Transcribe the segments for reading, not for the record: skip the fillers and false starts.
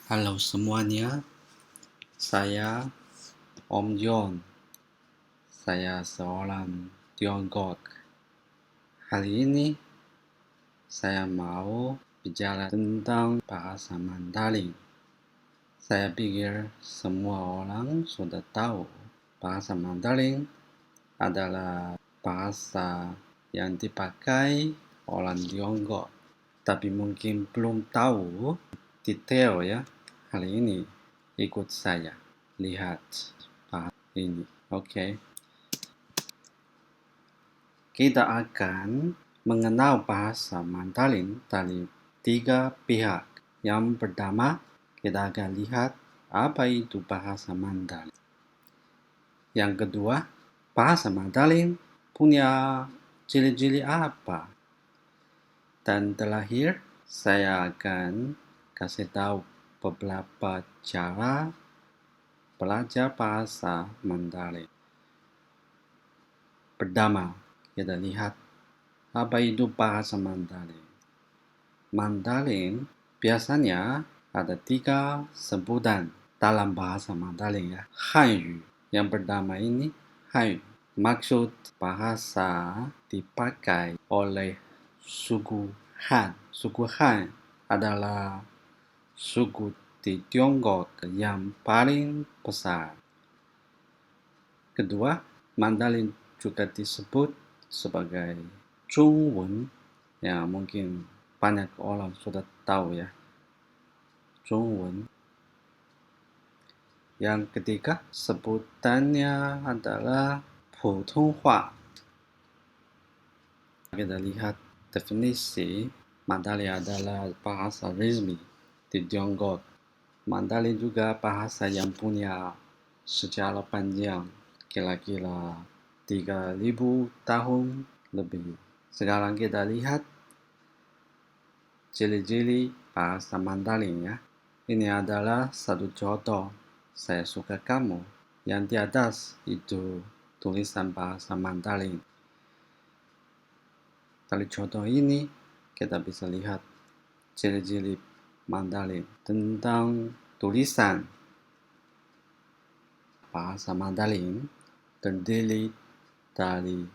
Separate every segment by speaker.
Speaker 1: Halo semuanya, saya Om John. Saya seorang Tiongkok. Hari ini saya mau bicara tentang bahasa Mandarin. Saya pikir semua orang sudah tahu bahasa Mandarin adalah bahasa yang dipakai orang Tiongkok. Tapi mungkin belum tahu detail ya. Hari ini ikut saya lihat bahasa ini. Oke. Kita akan mengenal bahasa Mandarin dari 3 pihak. Yang pertama, kita akan lihat apa itu bahasa Mandarin. Yang kedua, bahasa Mandarin punya ciri-ciri apa? Dan terakhir, saya akan kasih tahu beberapa cara belajar bahasa Mandarin. Pertama, kita lihat apa itu bahasa Mandarin. Mandarin biasanya ada 3 sebutan dalam bahasa Mandarin ya. Hanyu. Yang pertama ini Hanyu. Maksud bahasa dipakai oleh suku Han. Suku Han adalah suku di Tiongkok yang paling besar. Kedua, Mandarin juga disebut sebagai Zhongwen, ya mungkin banyak orang sudah tahu ya, Zhongwen. Yang ketiga, sebutannya adalah Putonghua. Kita lihat definisi, Mandarin adalah bahasa resmi di Tiongkok. Mandarin juga bahasa yang punya sejarah panjang, kira-kira 3.000 tahun lebih. Sekarang kita lihat ciri-ciri bahasa Mandarin ya. Ini adalah satu contoh. Saya suka kamu. Yang di atas itu tulisan bahasa Mandarin. Dari contoh ini kita bisa lihat ciri-ciri Mandarin. Tentang tulisan, bahasa Mandarin terdiri dari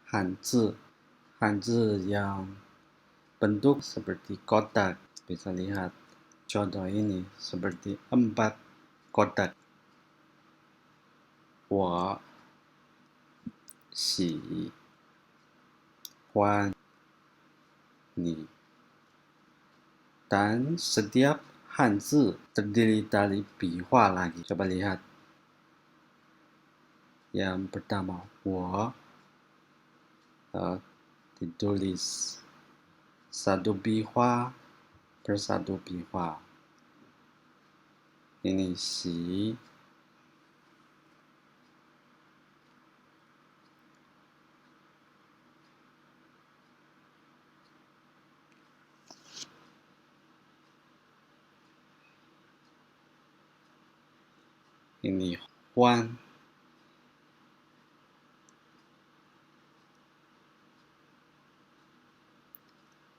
Speaker 1: Hanzi. Hanzi yang bentuk seperti kotak. Bisa lihat contoh ini seperti 4 kotak. Wo xi huan ni. Dan setiap Hanzi terdiri dari bihua lagi. Coba lihat. Yang pertama, wo ditulis satu bihua per satu bihua. Ini xi. Ini huan.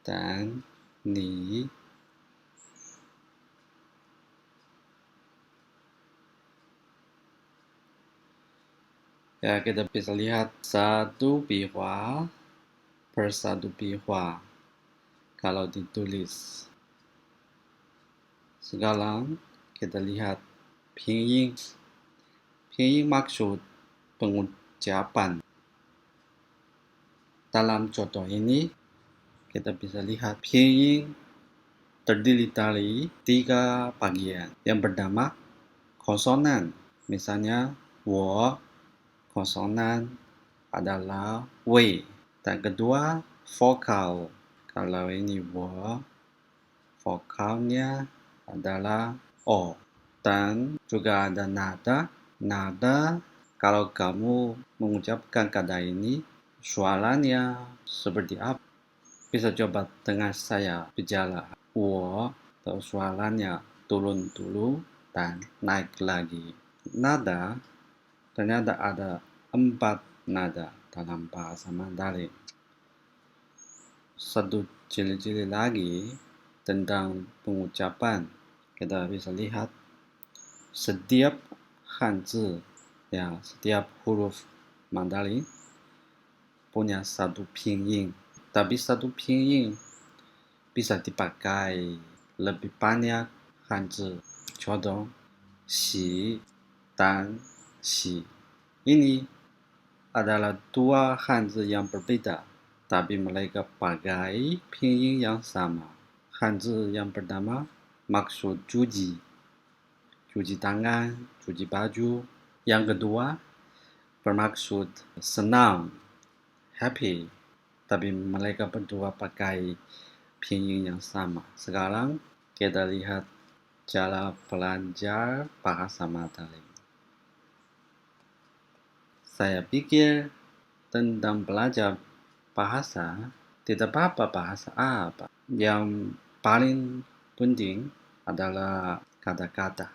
Speaker 1: Dan ni. Ya, kita bisa lihat satu bihua per satu bihua kalau ditulis. Sekarang kita lihat pinyin. Pinyin maksud pengucapan. Dalam contoh ini kita bisa lihat pinyin terdiri dari 3 bagian. Yang pertama, konsonan. Misalnya, wo, konsonan adalah wei. Dan kedua, vokal. Kalau ini wo, vokalnya adalah o. Dan juga ada nada. Nada, kalau kamu mengucapkan kata ini, suaranya seperti apa? Bisa coba dengan saya bicara. Wo, atau suaranya turun dulu dan naik lagi. Nada, ternyata ada 4 nada dalam bahasa Mandarin. Satu ciri-ciri lagi tentang pengucapan. kita bisa lihat setiap Hanzi, ya, setiap huruf Mandarin punya satu pinyin, tapi satu pinyin bisa dipakai lebih banyak Hanzi. Contoh, Xi dan Xi. Ini adalah dua Hanzi yang berbeda, tapi mereka pakai pinyin yang sama. Hanzi yang pertama maksud cuci tangan, cuci baju. Yang kedua bermaksud senang, happy, tapi mereka berdua pakai pinyin yang sama. Sekarang kita lihat cara belajar bahasa Mandarin. Saya pikir tentang belajar bahasa, tidak apa-apa bahasa apa. Yang paling penting adalah kata-kata,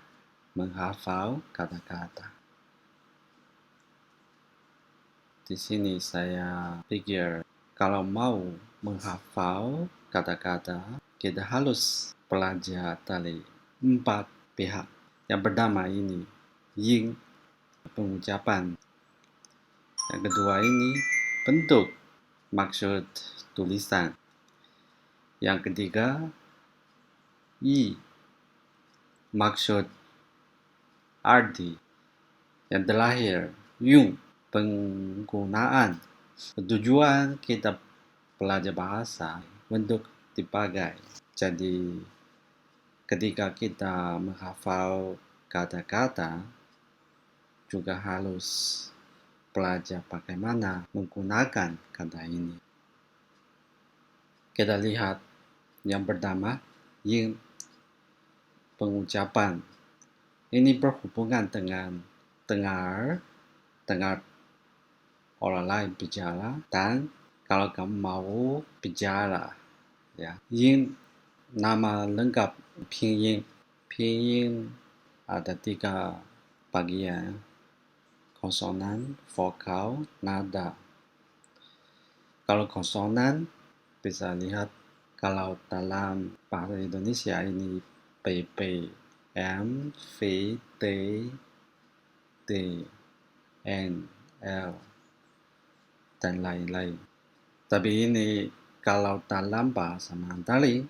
Speaker 1: menghafal kata-kata. Di sini saya pikir kalau mau menghafal kata-kata, kita harus belajar dari 4 pihak. Yang pertama ini, yin, pengucapan. Yang kedua ini, bentuk, maksud tulisan. Yang ketiga, yi, maksud arti. Yang terakhir, yung, penggunaan. Tujuan kita belajar bahasa untuk dipakai. Jadi, ketika kita menghafal kata-kata, juga harus belajar bagaimana menggunakan kata ini. Kita lihat yang pertama, yin, pengucapan. Ini berhubungan dengan dengar orang lain bicara, dan kalau kamu mau bicara, ya. Yin, nama lengkap pinyin. Pinyin ada 3 bagian, konsonan, vokal, nada. Kalau konsonan, bisa lihat kalau dalam bahasa Indonesia ini PP, M, V, T, D, N, L, dan lain-lain. Tapi ini kalau dalam bahasa Mandarin,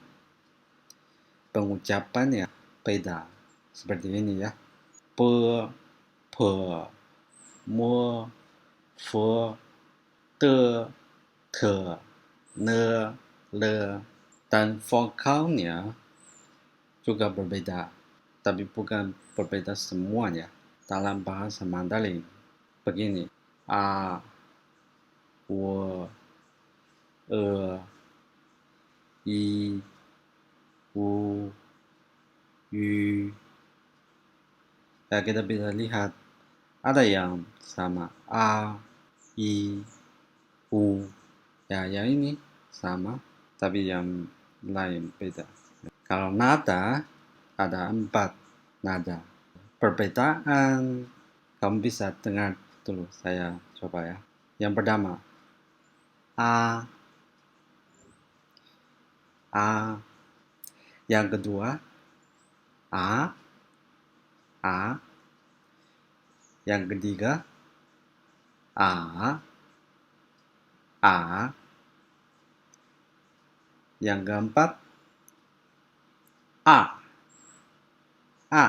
Speaker 1: pengucapannya beda. Seperti ini ya. Pe, pe, mo, fo, te, te, ne, le, dan vokalnya juga berbeda. Tapi bukan berbeda semuanya. Dalam bahasa Mandarin, begini. A, wo, i, u, yu. Ya, kita bisa lihat ada yang sama a, i, u. Ya, yang ini sama, tapi yang lain beda. Kalau nada, ada 4 nada. Perbedaan, kamu bisa dengar dulu, saya coba ya. Yang pertama, a, a. Yang kedua, a, a. Yang ketiga, a, a. Yang keempat, a, a.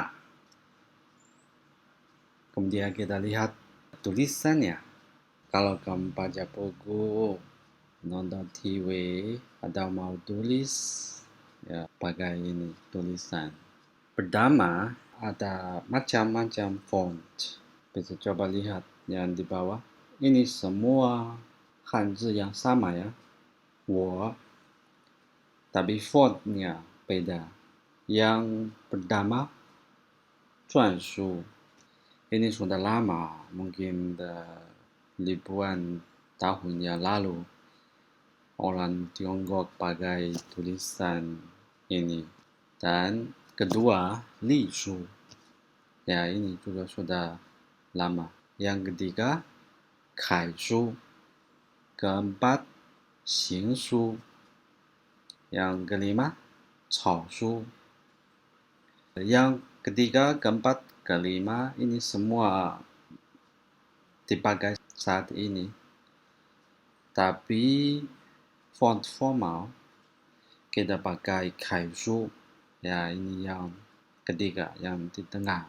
Speaker 1: Kemudian kita lihat tulisannya. Kalau kamu baca buku, nonton TV, atau mau tulis, ya pakai ini tulisan. Pertama, ada macam-macam font. Bisa coba lihat yang di bawah. Ini semua Hanzi yang sama ya. Wo. Tapi fontnya beda. Yang pertama, Zhuanshu. Ini sudah lama, mungkin ribuan tahun yang lalu. Orang Tiongkok pakai tulisan ini. Dan kedua, Li Shu. Ya, ini juga sudah lama. Yang ketiga, Kai Shu. Keempat, Xing Shu. Yang kelima, Cao Shu. Yang ketiga, keempat, kelima, ini semua dipakai saat ini. Tapi font formal kita pakai kaishu. Ya, ini yang ketiga, yang di tengah.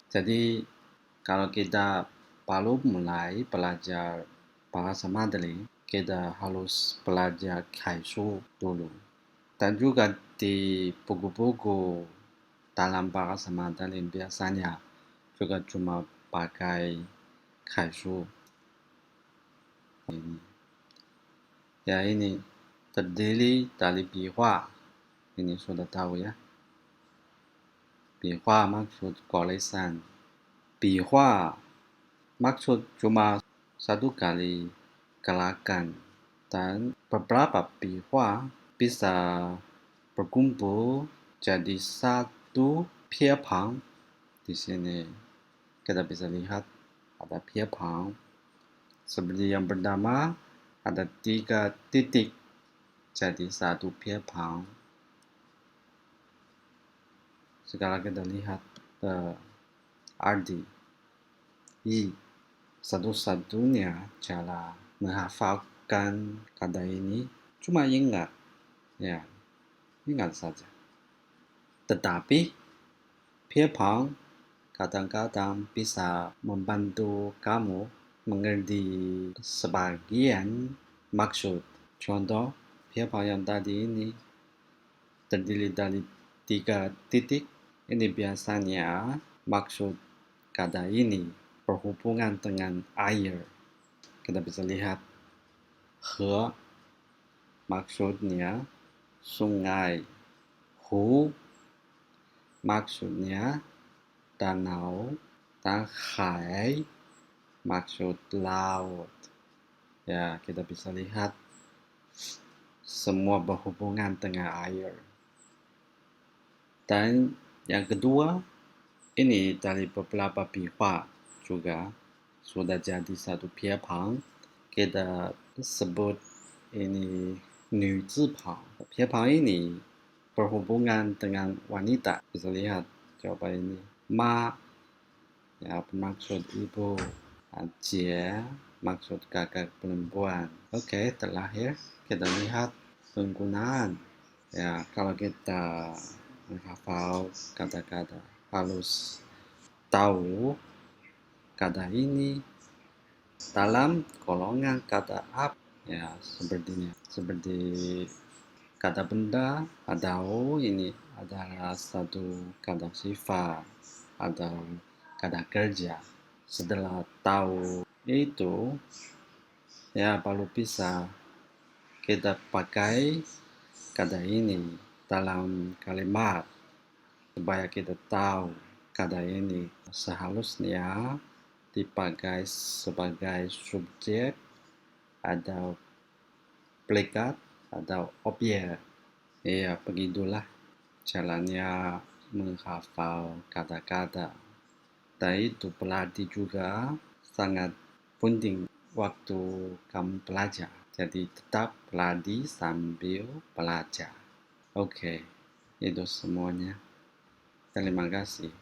Speaker 1: Jadi kalau kita baru mulai belajar bahasa Mandarin, kita harus belajar kaishu dulu. Dan juga di buku-buku dalam bahasa Mandarin biasanya juga cuma pakai kaishu. Ya, ini terdiri dari bihua. Ini sudah tahu ya. Bihua maksud goresan. Bihua maksud cuma satu kali gerakan. Dan beberapa bihua bisa berkumpul jadi satu piepang. Di sini kita bisa lihat ada piepang. Seperti yang pertama, ada 3 titik jadi satu piepang. Sekarang kita lihat arti. Satu-satunya cara menghafalkan kata ini cuma ingat. Ya, ingat saja. Tetapi piepang kadang-kadang bisa membantu kamu mengerti sebagian maksud. Contoh, piepang yang tadi ini terdiri dari 3 titik. Ini biasanya maksud kata ini berhubungan dengan air. Kita bisa lihat he maksudnya sungai, hu maksudnya danau, dan hai maksud laut. Ya, kita bisa lihat semua berhubungan dengan air. Dan yang kedua, ini dari beberapa bihua juga sudah jadi satu piepang. Kita sebut ini nu zipang. Piepang ini berhubungan dengan wanita. Bisa lihat, coba ini. Ma, ya bermaksud ibu. Jie, maksud kakak perempuan. Oke, terakhir kita lihat penggunaan. Ya, kalau kita menghafal kata-kata harus tahu kata ini dalam golongan kata apa. Ya, seperti kata benda atau ini adalah satu kata sifat atau kata kerja. Setelah tahu itu, ya baru bisa kita pakai kata ini dalam kalimat supaya kita tahu kata ini seharusnya dipakai sebagai subjek atau predikat atau objek. Ya, begitulah caranya menghafal kata-kata. Dan itu berarti juga sangat penting waktu kamu belajar. Jadi tetap berlatih sambil belajar. Oke, itu semuanya. Terima kasih.